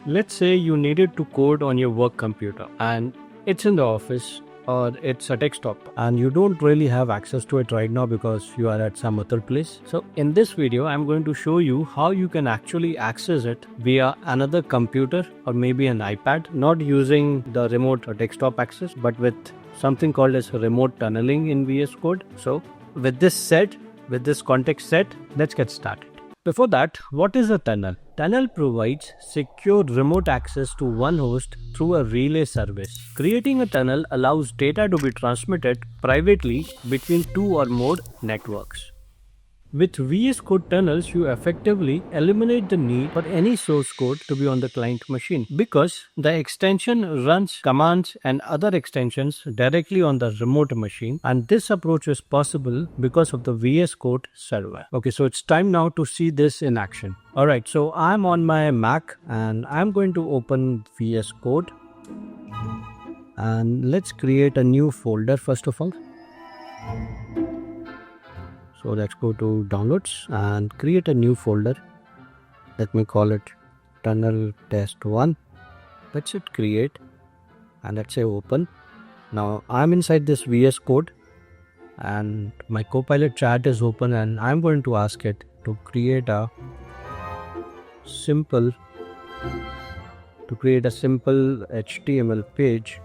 Let's say you needed to code on your work computer and it's in the office or it's a desktop and you don't really have access to it right now because you are at some other place. So in this video, I'm going to show you how you can actually access it via another computer or maybe an iPad, not using the remote or desktop access, but with something called as remote tunneling in VS Code. So with this context set, let's get started. Before that, what is a tunnel? Tunnel provides secure remote access to one host through a relay service. Creating a tunnel allows data to be transmitted privately between two or more networks. With VS Code tunnels, you effectively eliminate the need for any source code to be on the client machine because the extension runs commands and other extensions directly on the remote machine, and this approach is possible because of the VS Code server. Okay, so it's time now to see this in action. Alright, so I'm on my Mac and I'm going to open VS Code and let's create a new folder first of all. So let's go to downloads and create a new folder. Let me call it tunnel test 1. Let's hit create and let's say open. Now I'm inside this VS Code and my Copilot chat is open and I'm going to ask it to create a simple HTML page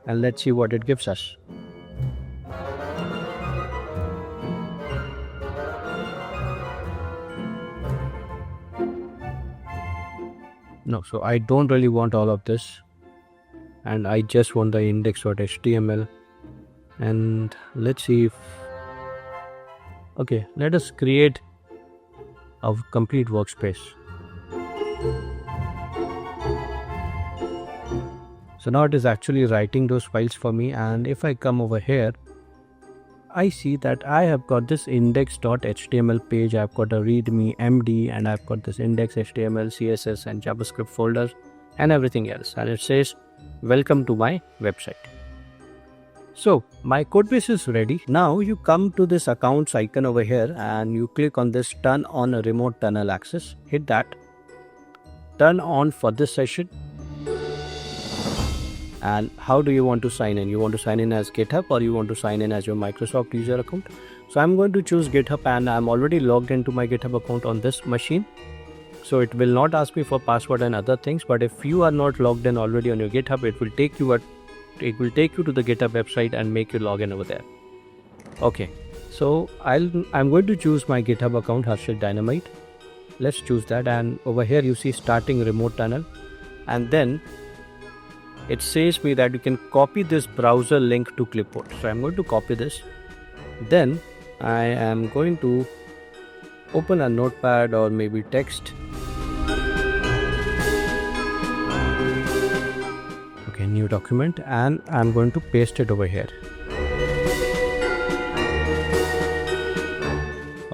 and let's see what it gives us. No, so I don't really want all of this and I just want the index.html and let's see if okay, let us create a complete workspace. So now it is actually writing those files for me, and if I come over here I see that I have got this index.html page, I've got a readme md, and I've got this index.html, css and javascript folder and everything else, and it says welcome to my website. So my codebase is ready. Now you come to this accounts icon over here and you click on this turn on a remote tunnel access, hit that, turn on for this session. And how do you want to sign in? You want to sign in as GitHub or you want to sign in as your Microsoft user account? So I'm going to choose GitHub and I'm already logged into my GitHub account on this machine. So it will not ask me for password and other things, but if you are not logged in already on your GitHub, it will take you to the GitHub website and make you log in over there. Okay, so I'm going to choose my GitHub account, Harshit Dynamite. Let's choose that, and over here you see starting remote tunnel, and then it says me that you can copy this browser link to clipboard. So I'm going to copy this. Then I am going to open a notepad or maybe text. Okay, new document, and I'm going to paste it over here.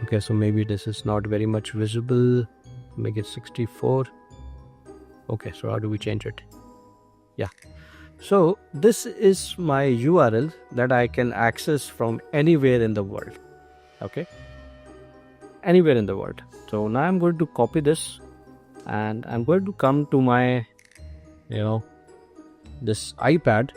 Okay, so maybe this is not very much visible. Make it 64. Okay, so how do we change it? Yeah, so this is my URL that I can access from anywhere in the world. Okay, anywhere in the world. So now I'm going to copy this and I'm going to come to my this iPad.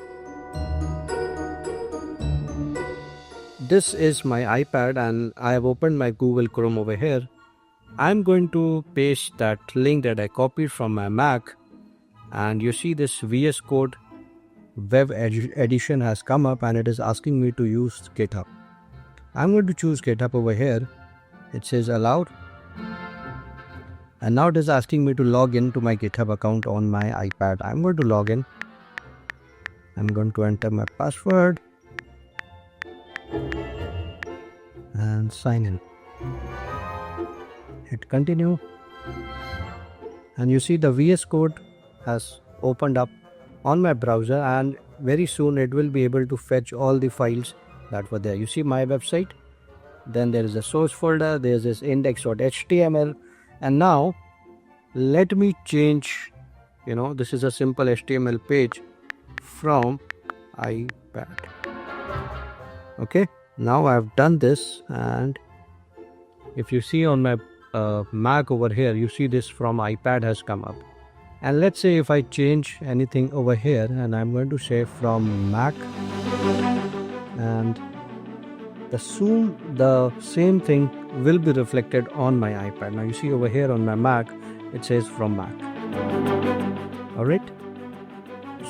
This is my iPad and I have opened my Google Chrome over here. I'm going to paste that link that I copied from my Mac, and you see this VS Code web edition has come up and it is asking me to use GitHub. I'm going to choose GitHub over here. It says allowed, and now it is asking me to log into my GitHub account on my iPad. I'm going to log in. I'm going to enter my password and sign in. Hit continue, and you see the VS Code has opened up on my browser, and very soon it will be able to fetch all the files that were there. You see my website, then there is a source folder, there's this index.html, and now let me change, this is a simple HTML page from iPad. Okay, now I've done this, and if you see on my Mac over here, you see this from iPad has come up. And let's say if I change anything over here, and I'm going to say from Mac, and the same thing will be reflected on my iPad. Now you see over here on my Mac, it says from Mac. Alright,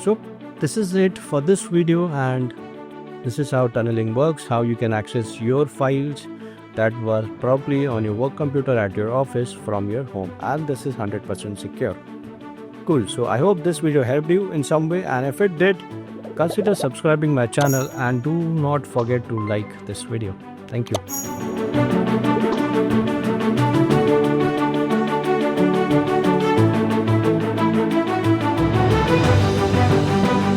so this is it for this video, and this is how tunneling works, how you can access your files that were probably on your work computer at your office from your home, and this is 100% secure. Cool. So I hope this video helped you in some way, and if it did, consider subscribing my channel and do not forget to like this video. Thank you.